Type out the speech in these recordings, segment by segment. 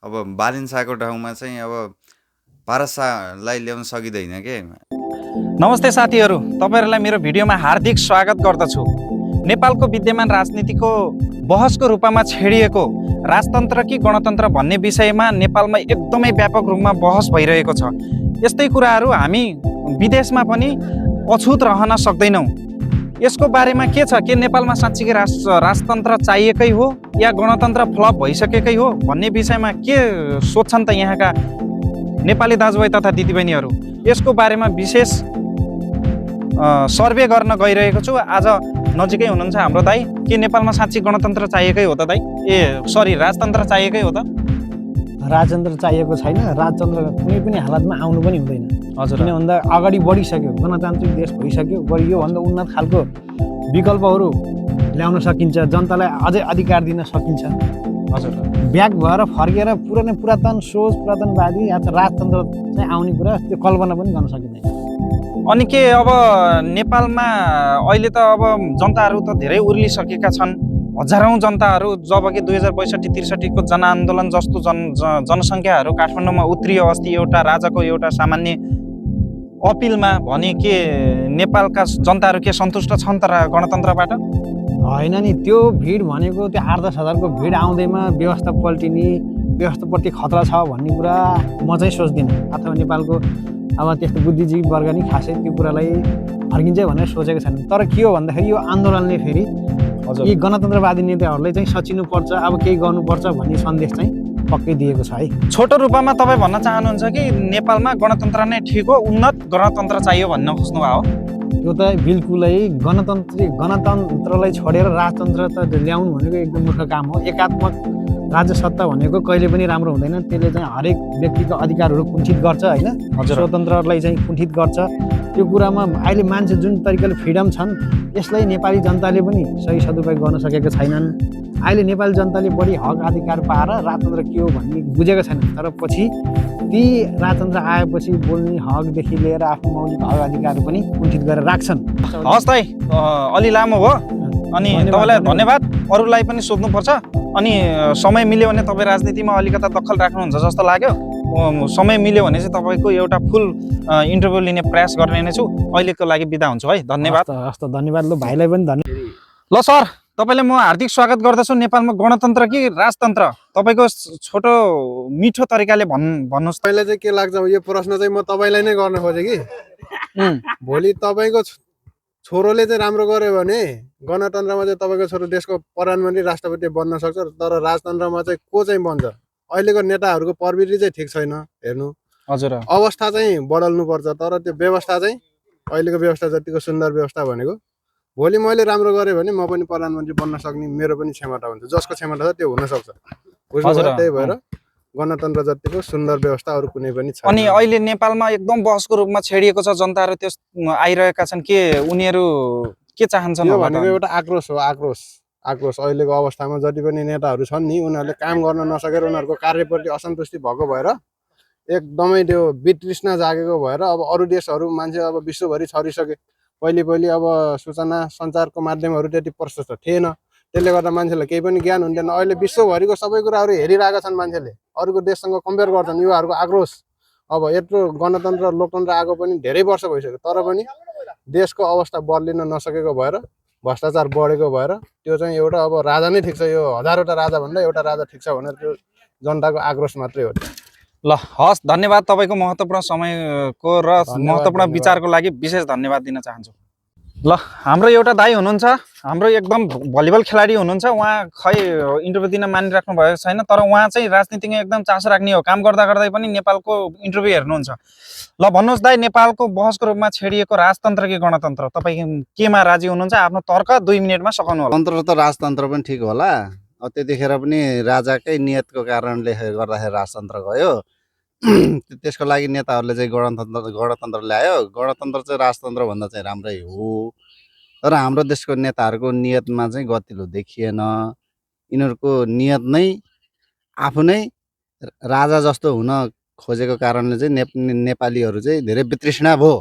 अब बालिन्साको ठाउँमा चाहिँ अब पारसालाई ल्याउन सकिँदैन के। नमस्ते साथीहरू, तपाईहरुलाई मेरो भिडियोमा हार्दिक स्वागत गर्दछु। नेपालको विद्यमान राजनीतिको बहसको रूपमा छेडिएको राजतन्त्र कि गणतन्त्र भन्ने विषयमा नेपालमा एकदमै व्यापक रूपमा बहस भइरहेको छ। यस्तै कुराहरू हामी विदेशमा पनि अछुत रहन सक्दैनौँ। यसको बारेमा के छ, के नेपालमा साँच्चीकै राजतन्त्र चाहिएकै हो या गणतन्त्र फ्लप भइसकेकै हो भन्ने विषयमा के सोच्छन् त यहाँका नेपाली दाजुभाइ तथा दिदीबहिनीहरू। यसको बारेमा विशेष सर्वे गर्न गइरहेको छु। आज नजिकै हुनुहुन्छ हाम्रो दाइ। के नेपालमा साँच्ची गणतन्त्र चाहिएकै हो त दाइ? राजतन्त्र चाहिएकै हो त? राजतन्त्र चाहिएको छैन। राजतन्त्र कुनै पनि हालतमा आउनु पनि हुँदैन। हजुर, किन भन्दा अगाडि बढिसक्यो, गणतान्त्रिक देश भइसक्यो। योभन्दा उन्नत खालको विकल्पहरू ल्याउन सकिन्छ, जनतालाई अझै अधिकार दिन सकिन्छ। हजुर, ब्याक भएर फर्केर पुरातन सोच, पुरातनवादी या राजतन्त्र चाहिँ आउने कुरा त्यो कल्पना पनि गर्न सकिँदैन। अनि के अब नेपालमा अहिले त अब जनताहरू त धेरै उर्लिसकेका छन्। हजारौँ जनताहरू, जबकि 2062-63 को जनआन्दोलन जस्तो जनसङ्ख्याहरू काठमाडौँमा उत्रियो। अस्ति एउटा राजाको एउटा सामान्य अपिलमा भने के नेपालका जनताहरू के सन्तुष्ट छन् त गणतन्त्रबाट? होइन नि, त्यो भिड भनेको त्यो 8-10 हजारको भिड आउँदैमा व्यवस्था पल्टिने, व्यवस्थाप्रति खतरा छ भन्ने कुरा म चाहिँ सोच्दिनँ। अथवा नेपालको अब त्यस्तो बुद्धिजीवी वर्ग नि खासै त्यो कुरालाई फर्किन्छ भनेर सोचेको छैन। तर के हो भन्दाखेरि यो आन्दोलनले फेरि यी गणतन्त्रवादी नेताहरूलाई चाहिँ सचिनुपर्छ, अब केही गर्नुपर्छ भन्ने सन्देश चाहिँ पक्कै दिएको छ है। छोटो रूपमा तपाईँ भन्न चाहनुहुन्छ कि नेपालमा गणतन्त्र नै ठिक हो, उन्नत गणतन्त्र चाहियो भन्न खोज्नुभयो हो? यो त बिल्कुलै गणतन्त्रलाई छोडेर राजतन्त्र त ल्याउनु भनेको एकदम मूर्ख काम हो। एकात्मक राज्य सत्ता भनेको कहिले पनि राम्रो हुँदैन। त्यसले चाहिँ हरेक व्यक्तिको अधिकारहरू कुण्ठित गर्छ होइन, स्वतन्त्रलाई चाहिँ कुण्ठित गर्छ। त्यो कुरामा अहिले मान्छे जुन तरिकाले फ्रिडम छन्, यसलाई नेपाली जनताले पनि सही सदुपयोग गर्न सकेका छैनन्। अहिले नेपाली जनताले बढी हक अधिकार पाएर राजतन्त्र के हो भन्ने बुझेका छैनन्। तर पछि ती राजतन्त्र आएपछि बोल्ने हकदेखि लिएर आफ्नो मौलिक हक अधिकार पनि कुण्ठित गरेर राख्छन्। हस् दाइ, अलि लामो हो अनि तपाईँलाई धन्यवाद। अरूलाई पनि सोध्नुपर्छ। अनि समय मिल्यो भने तपाईँ राजनीतिमा अलिकता दखल राख्नुहुन्छ जस्तो लाग्यो। समय मिल्यो भने चाहिँ तपाईँको एउटा फुल इन्टरभ्यू लिने प्रयास गर्ने नै छु। अहिलेको लागि बिदा हुन्छु है, धन्यवाद। हस् त, धन्यवाद। ल भाइलाई पनि धन्यवाद। ल सर, तपाईँलाई म हार्दिक स्वागत गर्दछु। नेपालमा गणतन्त्र कि राजतन्त्र, तपाईँको छोटो मिठो तरिकाले भन्नुहोस्। तपाईँलाई चाहिँ के लाग्छ? यो प्रश्न चाहिँ म तपाईँलाई नै गर्न खोजेँ कि भोलि तपाईँको छोरोले चाहिँ राम्रो गर्यो भने गणतन्त्रमा चाहिँ तपाईँको छोरो देशको प्रधानमन्त्री राष्ट्रपति बन्न सक्छ। तर राजतन्त्रमा चाहिँ को चाहिँ बन्छ? अहिलेको नेताहरूको प्रवृत्ति चाहिँ ठिक छैन। हेर्नु, हजुर, अवस्था चाहिँ बदल्नुपर्छ। तर त्यो व्यवस्था चाहिँ अहिलेको व्यवस्था जतिको सुन्दर व्यवस्था भनेको भोलि मैले राम्रो गरेँ भने म पनि प्रधानमन्त्री बन्न सक्ने मेरो पनि क्षमता हुन्छ। जसको क्षमता छ त्यो हुनसक्छ। त्यही भएर गणतन्त्र जतिको सुन्दर व्यवस्था अरू कुनै पनि छैन। अनि अहिले नेपालमा एकदम बहसको रूपमा छेडिएको छ, जनताहरू त्यस आइरहेका छन्। के उनीहरू के चाहन्छन्? यो भनेको एउटा आक्रोश हो। आक्रोश अहिलेको अवस्थामा जति पनि नेताहरू छन् नि, उनीहरूले काम गर्न नसकेर उनीहरूको कार्यप्रति असन्तुष्टि भएको भएर एकदमै त्यो वितृष्णा जागेको भएर अब अरू देशहरू मान्छे अब विश्वभरि छरिसके। पहिले अब सूचना सञ्चारको माध्यमहरू त्यति प्रशस्त थिएन। त्यसले गर्दा मान्छेलाई केही पनि ज्ञान हुन्थेन। अहिले विश्वभरिको सबै कुराहरू हेरिरहेका छन् मान्छेले, अरूको देशसँग कम्पेयर गर्छन्। युवाहरूको आक्रोश अब यत्रो गणतन्त्र लोकतन्त्र आएको पनि धेरै वर्ष भइसक्यो, तर पनि देशको अवस्था बदलिन नसकेको भएर, भ्रष्टाचार बढेको भएर त्यो चाहिँ एउटा अब राजा नै ठिक छ, यो हजारवटा राजा भन्दा एउटा राजा ठिक छ भनेर त्यो जनताको आक्रोश मात्रै हो। ल हस्, धन्यवाद। तपाईँको महत्त्वपूर्ण समयको र महत्त्वपूर्ण विचारको लागि विशेष धन्यवाद दिन चाहन्छु। ल, हाम्रो एउटा दाइ हुनुहुन्छ, हाम्रो एकदम भलिबल खेलाडी हुनुहुन्छ। उहाँ खै इन्टरभ्यू दिन मानिराख्नु भएको छैन, तर उहाँ चाहिँ राजनीतिमा एकदम चासो राख्ने हो। काम गर्दा गर्दै पनि नेपालको इन्टरभ्यू हेर्नुहुन्छ। ल भन्नुहोस् दाइ, नेपालको बहसको रूपमा छेडिएको राजतन्त्र कि गणतन्त्र, तपाईँ केमा राजी हुनुहुन्छ? आफ्नो तर्क 2 मिनटमा सघाउनु होला। तन्त्र त राजतन्त्र पनि ठिक होला। त्यतिखेर पनि राजाकै नियतको कारणले गर्दाखेरि राजतन्त्र गयो। त्यसको लागि नेताहरूले चाहिँ गणतन्त्र ल्यायो। गणतन्त्र चाहिँ राजतन्त्र भन्दा चाहिँ राम्रै हो। तर हाम्रो देशको नेताहरूको नियतमा चाहिँ गतिलो देखिएन। यिनीहरूको नियत नै आफू नै राजा जस्तो हुन खोजेको कारणले चाहिँ नेपालीहरू चाहिँ धेरै वितृष्णा भयो।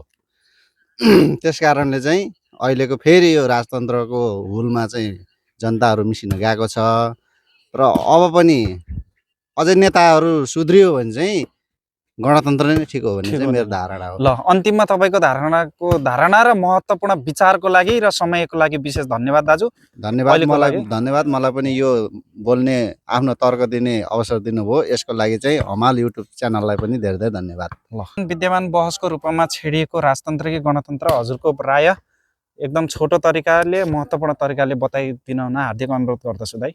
त्यस कारणले चाहिँ अहिलेको फेरि यो राजतन्त्रको हुलमा चाहिँ जनताहरू मिसिन गएको छ। र अब पनि अझै नेताहरू सुध्रियो भने चाहिँ गणतन्त्र नै ठिक हो भन्ने ठिक चाहिँ हो मेरो नि। धारणा हो। ल अन्तिममा तपाईँको धारणा र महत्त्वपूर्ण विचारको लागि र समयको लागि विशेष धन्यवाद दाजु। अहिलेको लागि धन्यवाद मलाई पनि यो बोल्ने आफ्नो तर्क दिने अवसर दिनुभयो यसको लागि चाहिँ हमाल युट्युब च्यानललाई पनि धेरै धेरै धन्यवाद। ल विद्यमान बहसको रूपमा छेडिएको राजतन्त्र कि गणतन्त्र हजुरको राय एकदम छोटो तरिकाले महत्त्वपूर्ण तरिकाले बताइदिन हुन हार्दिक अनुरोध गर्दछु दाइ।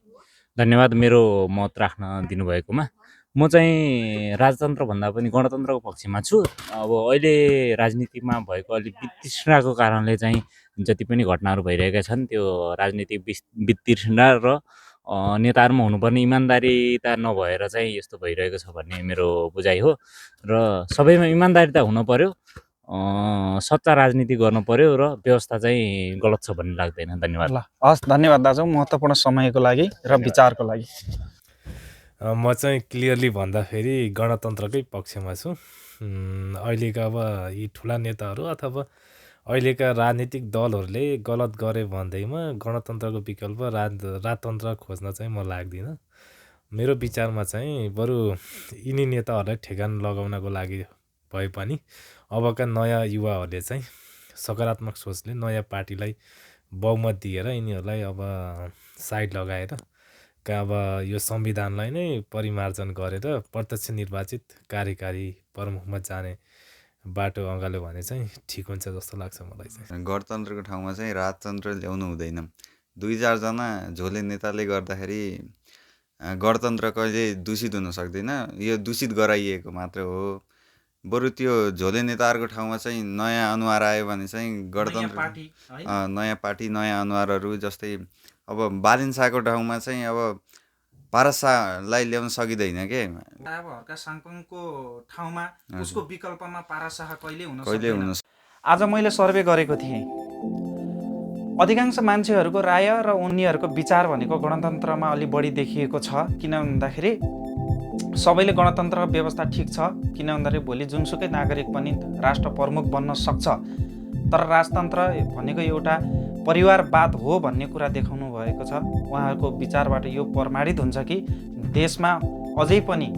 धन्यवाद मेरो मत राख्न दिनुभएकोमा। म चाहिँ राजतन्त्रभन्दा पनि गणतन्त्रको पक्षमा छु। अब अहिले राजनीतिमा भएको अलिक वितृष्णाको कारणले चाहिँ जति पनि घटनाहरू भइरहेका छन् त्यो राजनीतिक वितृष्णा र नेताहरूमा हुनुपर्ने इमान्दारिता नभएर चाहिँ यस्तो भइरहेको छ भन्ने मेरो बुझाइ हो। र सबैमा इमान्दारिता हुन पर्यो, सच्चा राजनीति गर्नु पर्यो र व्यवस्था चाहिँ गलत छ भन्ने लाग्दैन। धन्यवाद। ल हस् धन्यवाद दाजु महत्त्वपूर्ण समयको लागि र विचारको लागि। म चाहिँ क्लियरली भन्दाखेरि गणतन्त्रकै पक्षमा छु। अहिलेका अब यी ठुला नेताहरू अथवा अहिलेका राजनीतिक दलहरूले गलत गरे भन्दैमा गणतन्त्रको विकल्प राजतन्त्र खोज्न चाहिँ म लाग्दिनँ। मेरो विचारमा चाहिँ बरु यिनी नेताहरूलाई ठेगान लगाउनको लागि भए पनि अबका नयाँ युवाहरूले चाहिँ सकारात्मक सोचले नयाँ पार्टीलाई बहुमत दिएर यिनीहरूलाई अब साइड लगाएर अब यो संविधानलाई नै परिमार्जन गरेर प्रत्यक्ष निर्वाचित कार्यकारी प्रमुखमा जाने बाटो अँगाल्यो भने चाहिँ ठिक हुन्छ जस्तो लाग्छ मलाई चाहिँ। गणतन्त्रको ठाउँमा चाहिँ राजतन्त्र ल्याउनु हुँदैन। 2-4 जना झोले नेताले गर्दाखेरि गणतन्त्र कहिले दूषित हुन सक्दैन, यो दूषित गराइएको मात्र हो। बरु त्यो झोले नेताहरूको ठाउँमा चाहिँ नयाँ अनुहार आयो भने चाहिँ गणतन्त्र नयाँ पार्टी नयाँ अनुहारहरू जस्तै अब बालिन शाहको ठाउँमा चाहिँ अब पारस शाहलाई ल्याउन सकिँदैन के। अब हर्का साङपाङको ठाउँमा उसको विकल्पमा पारस शाह कहिले हुन कहिले हुन आज मैले सर्वे गरेको थिएँ। अधिकांश मान्छेहरूको राय र उनीहरूको विचार भनेको गणतन्त्रमा अलि बढी देखिएको छ। किन भन्दाखेरि सबैले गणतन्त्र व्यवस्था ठिक छ, किन भन्दाखेरि भोलि जुनसुकै नागरिक पनि राष्ट्र प्रमुख बन्न सक्छ। तर राजतन्त्र भनेको एउटा परिवारवाद हो भन्ने कुरा देखाउनु भएको छ। उहाँहरूको विचारबाट यो प्रमाणित हुन्छ कि देशमा अझै पनि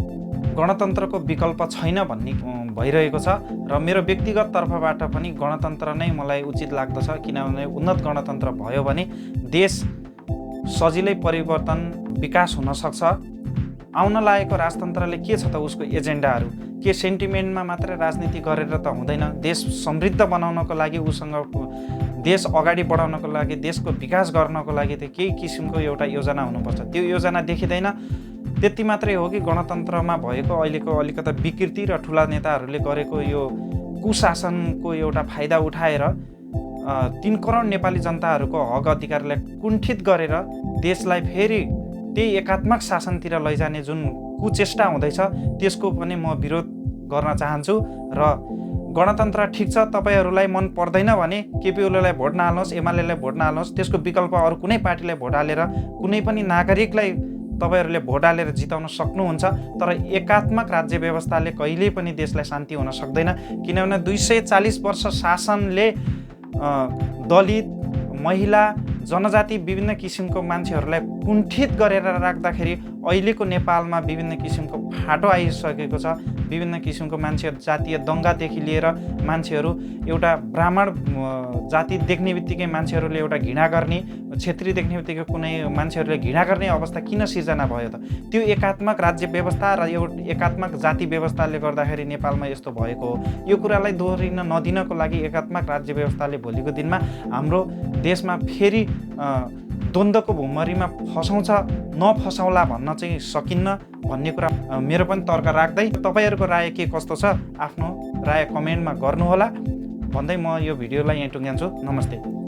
गणतन्त्रको विकल्प छैन भन्ने भइरहेको छ। र मेरो व्यक्तिगत तर्फबाट पनि गणतन्त्र नै मलाई उचित लाग्दछ। किनभने उन्नत गणतन्त्र भयो भने देश सजिलै परिवर्तन विकास हुन सक्छ। आउन लागेको राजतन्त्रले के छ त उसको एजेन्डाहरू के सेन्टिमेन्टमा मात्रै राजनीति गरेर त हुँदैन। देश समृद्ध बनाउनको लागि उसँग देश अगाडि बढाउनको लागि देशको विकास गर्नको लागि त केही किसिमको एउटा योजना हुनुपर्छ। त्यो योजना देखिँदैन। त्यति मात्रै हो कि गणतन्त्रमा भएको अहिलेको अलिकता विकृति र ठुला नेताहरूले गरेको यो कुशासनको एउटा फाइदा उठाएर 3 करोड नेपाली जनताहरूको हक अधिकारलाई कुण्ठित गरेर देशलाई फेरि त्यही एकात्मक शासनतिर लैजाने जुन कुचेष्टा हुँदैछ त्यसको पनि म विरोध गर्न चाहन्छु। र गणतन्त्र ठिक छ, तपाईँहरूलाई मन पर्दैन भने केपी ओलीलाई भोट नहाल्नुहोस्, एमालेलाई भोट नहाल्नुहोस्, त्यसको विकल्प अरू कुनै पार्टीलाई भोट हालेर कुनै पनि नागरिकलाई तपाईँहरूले भोट हालेर जिताउन सक्नुहुन्छ। तर एकात्मक राज्य व्यवस्थाले कहिल्यै पनि देशलाई शान्ति हुन सक्दैन। किनभने 240 वर्ष शासनले दलित, महिला, जनजाति विभिन्न किसिमको मान्छेहरूलाई कुण्ठित गरेर राख्दाखेरि अहिलेको नेपालमा विभिन्न किसिमको फाटो आइसकेको छ। विभिन्न किसिमको मान्छेहरू जातीय दङ्गादेखि लिएर मान्छेहरू एउटा ब्राह्मण जाति देख्ने बित्तिकै मान्छेहरूले एउटा घृणा गर्ने, क्षेत्री देख्ने बित्तिकै कुनै मान्छेहरूले घृणा गर्ने अवस्था किन सिर्जना भयो त? त्यो एकात्मक राज्य व्यवस्था र एउटा एकात्मक जाति व्यवस्थाले गर्दाखेरि नेपालमा यस्तो भएको हो। यो कुरालाई दोहोरिन नदिनको लागि एकात्मक राज्य व्यवस्थाले भोलिको दिनमा हाम्रो देशमा फेरि द्वन्द्वको भुमरीमा फसाउँछ नफसाउला भन्न चाहिँ सकिन्न भन्ने कुरा मेरो पनि तर्क राख्दै तपाईँहरूको राय के कस्तो छ आफ्नो राय कमेन्टमा गर्नुहोला भन्दै म यो भिडियोलाई यहीँ टुङ्ग्याउँछु। नमस्ते।